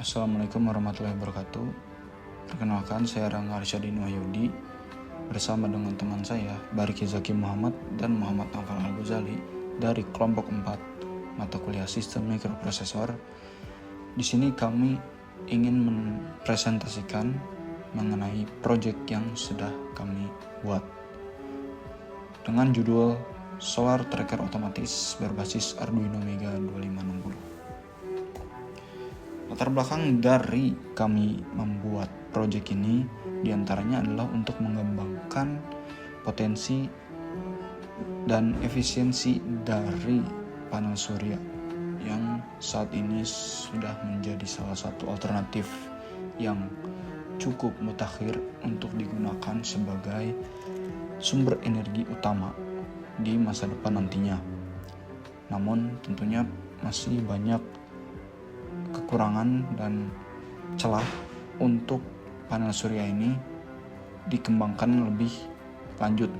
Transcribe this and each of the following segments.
Assalamualaikum warahmatullahi wabarakatuh. Perkenalkan, saya Rangga Arsyadin Wahyudi bersama dengan teman saya Bariki Zaki Muhammad dan Muhammad Naufal Al-Ghazali dari kelompok 4 mata kuliah Sistem Mikroprosesor. Di sini kami ingin mempresentasikan mengenai proyek yang sudah kami buat dengan judul Solar Tracker Otomatis berbasis Arduino Mega 2560. Latar belakang dari kami membuat proyek ini diantaranya adalah untuk mengembangkan potensi dan efisiensi dari panel surya yang saat ini sudah menjadi salah satu alternatif yang cukup mutakhir untuk digunakan sebagai sumber energi utama di masa depan nantinya. Namun tentunya masih banyak kekurangan dan celah untuk panel surya ini dikembangkan lebih lanjut.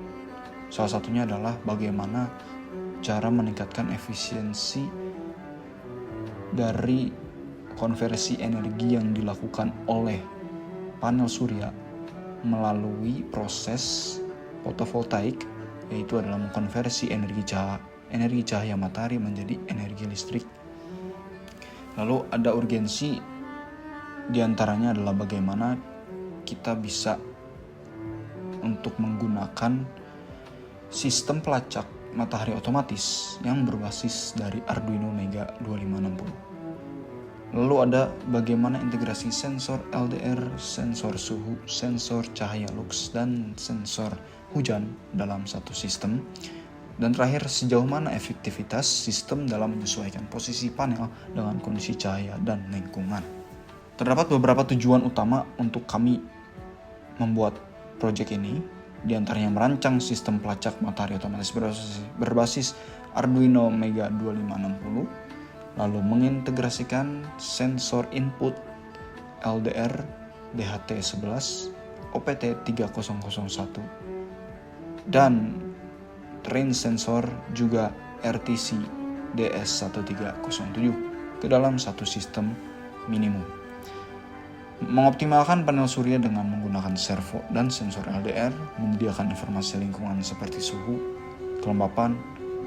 Salah satunya adalah bagaimana cara meningkatkan efisiensi dari konversi energi yang dilakukan oleh panel surya melalui proses fotovoltaik, yaitu adalah mengkonversi energi cahaya matahari menjadi energi listrik. Lalu ada urgensi diantaranya adalah bagaimana kita bisa untuk menggunakan sistem pelacak matahari otomatis yang berbasis dari Arduino Mega 2560. Lalu ada bagaimana integrasi sensor LDR, sensor suhu, sensor cahaya lux, dan sensor hujan dalam satu sistem. Dan terakhir, sejauh mana efektivitas sistem dalam menyesuaikan posisi panel dengan kondisi cahaya dan lingkungan. Terdapat beberapa tujuan utama untuk kami membuat proyek ini, diantaranya merancang sistem pelacak matahari otomatis berbasis Arduino Mega 2560, lalu mengintegrasikan sensor input LDR DHT11, OPT 3001, dan range sensor juga RTC DS1307 ke dalam satu sistem minimum. Mengoptimalkan panel surya dengan menggunakan servo dan sensor LDR, menyediakan informasi lingkungan seperti suhu, kelembapan,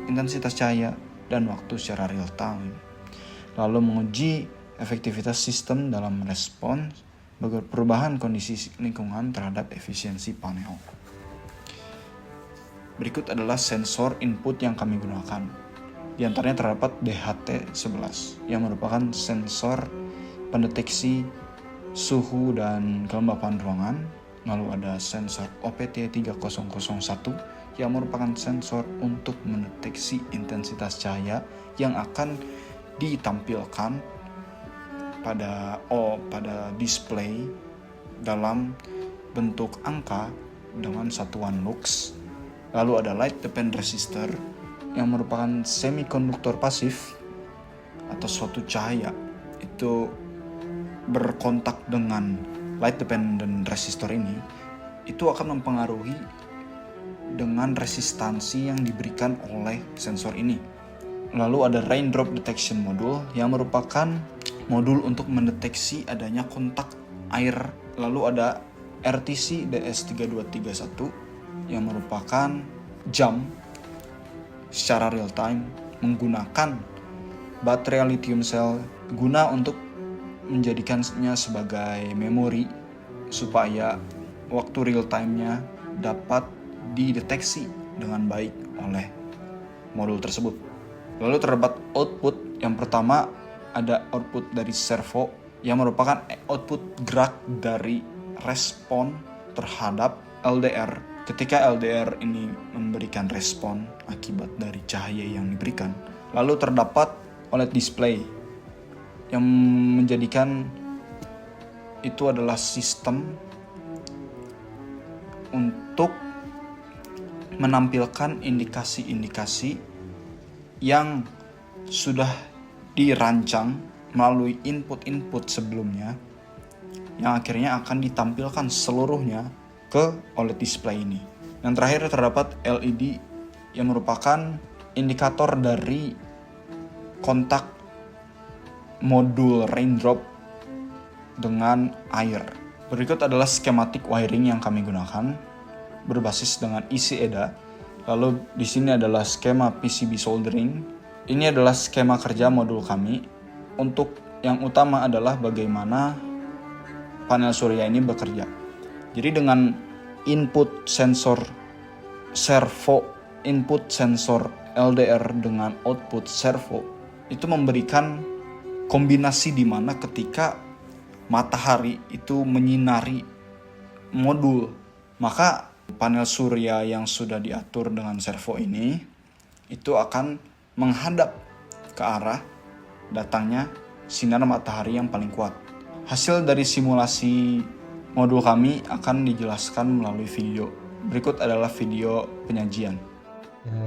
intensitas cahaya, dan waktu secara real time. Lalu menguji efektivitas sistem dalam merespon perubahan kondisi lingkungan terhadap efisiensi panel. Berikut adalah sensor input yang kami gunakan. Di antaranya terdapat DHT11 yang merupakan sensor pendeteksi suhu dan kelembapan ruangan. Lalu ada sensor OPT 3001 yang merupakan sensor untuk mendeteksi intensitas cahaya yang akan ditampilkan pada display dalam bentuk angka dengan satuan lux. Lalu ada light dependent resistor yang merupakan semikonduktor pasif atau suatu cahaya itu berkontak dengan light dependent resistor ini, itu akan mempengaruhi dengan resistansi yang diberikan oleh sensor ini. Lalu ada raindrop detection module yang merupakan modul untuk mendeteksi adanya kontak air. Lalu ada RTC DS3231 yang merupakan jam secara real time menggunakan baterai lithium cell guna untuk menjadikannya sebagai memori supaya waktu real time-nya dapat dideteksi dengan baik oleh modul tersebut. Lalu terdapat output. Yang pertama ada output dari servo yang merupakan output gerak dari respon terhadap LDR. Ketika LDR ini memberikan respon akibat dari cahaya yang diberikan. Lalu terdapat OLED display yang menjadikan itu adalah sistem untuk menampilkan indikasi-indikasi yang sudah dirancang melalui input-input sebelumnya yang akhirnya akan ditampilkan seluruhnya ke OLED display ini. Yang terakhir terdapat LED yang merupakan indikator dari kontak modul raindrop dengan air. Berikut adalah skematik wiring yang kami gunakan berbasis dengan isi EDA. Lalu di sini adalah skema PCB soldering. Ini adalah skema kerja modul kami. Untuk yang utama adalah bagaimana panel surya ini bekerja. Jadi dengan input sensor servo, input sensor LDR dengan output servo, itu memberikan kombinasi di mana ketika matahari itu menyinari modul, maka panel surya yang sudah diatur dengan servo ini itu akan menghadap ke arah datangnya sinar matahari yang paling kuat. Hasil dari simulasi modul kami akan dijelaskan melalui video. Berikut adalah video penyajian.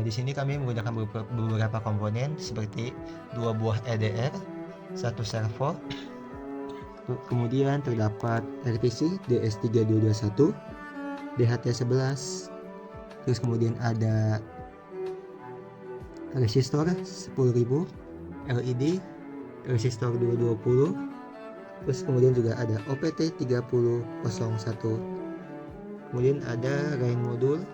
Di sini kami menggunakan beberapa komponen seperti 2 buah EDR, 1 servo, kemudian terdapat RTC DS3221, DHT11, terus kemudian ada resistor 10.000, LED, resistor 220, terus kemudian juga ada OPT 3001, kemudian ada rain modul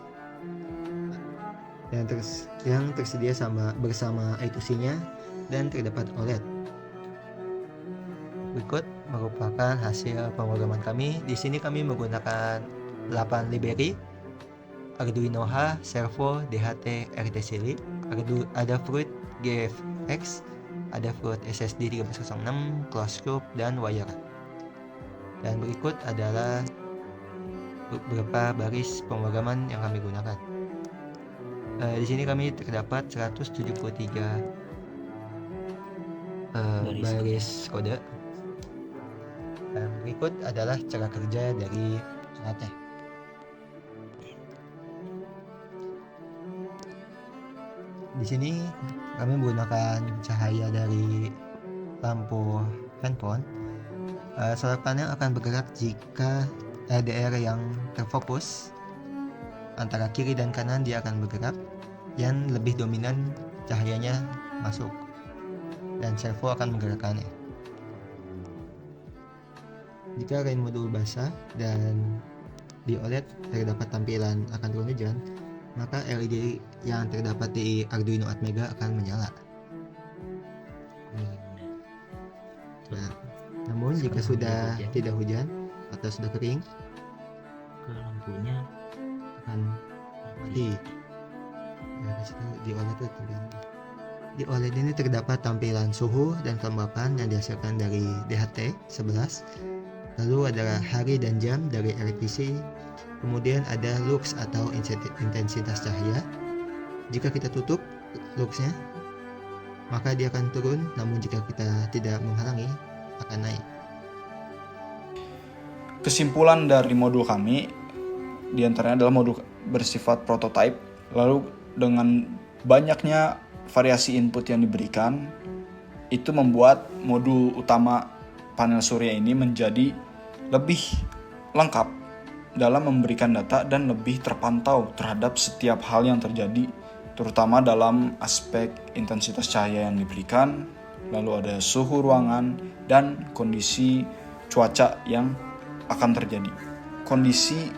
yang tersedia bersama I2C-nya dan terdapat OLED. Berikut merupakan hasil pemrograman kami. Di sini kami menggunakan 8 library, Arduino H, Servo, DHT, RTC Lib, ada Fruit GFX, ada Fruit SSD 1306, closed loop, dan wire. Dan berikut adalah beberapa baris pemrograman yang kami gunakan. Di sini kami terdapat 173 baris kode. Dan berikut adalah cara kerja dari alatnya. Di sini kami menggunakan cahaya dari lampu handphone. Solar panel akan bergerak jika LDR yang terfokus. Antara kiri dan kanan dia akan bergerak, yang lebih dominan cahayanya masuk, dan servo akan menggerakkannya. Jika rain modul basah dan di OLED terdapat tampilan akan turun hujan, maka LED yang terdapat di Arduino Atmega akan menyala. Nah, namun jika sudah tidak hujan atau sudah kering, lampunya akan mati. Ya, di OLED itu di OLED ini terdapat tampilan suhu dan kelembapan yang dihasilkan dari DHT11. Lalu ada hari dan jam dari RTC. Kemudian ada lux atau intensitas cahaya. Jika kita tutup luxnya, maka dia akan turun. Namun jika kita tidak menghalangi, akan naik. Kesimpulan dari modul kami diantaranya adalah modul bersifat prototype. Lalu dengan banyaknya variasi input yang diberikan, itu membuat modul utama panel surya ini menjadi lebih lengkap dalam memberikan data dan lebih terpantau terhadap setiap hal yang terjadi, terutama dalam aspek intensitas cahaya yang diberikan, lalu ada suhu ruangan dan kondisi cuaca yang akan terjadi. Kondisi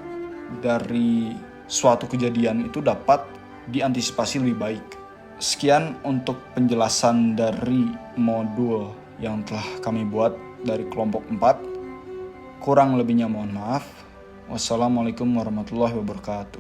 dari suatu kejadian itu dapat diantisipasi lebih baik. Sekian untuk penjelasan dari modul yang telah kami buat dari kelompok 4. Kurang lebihnya mohon maaf. Wassalamualaikum warahmatullahi wabarakatuh.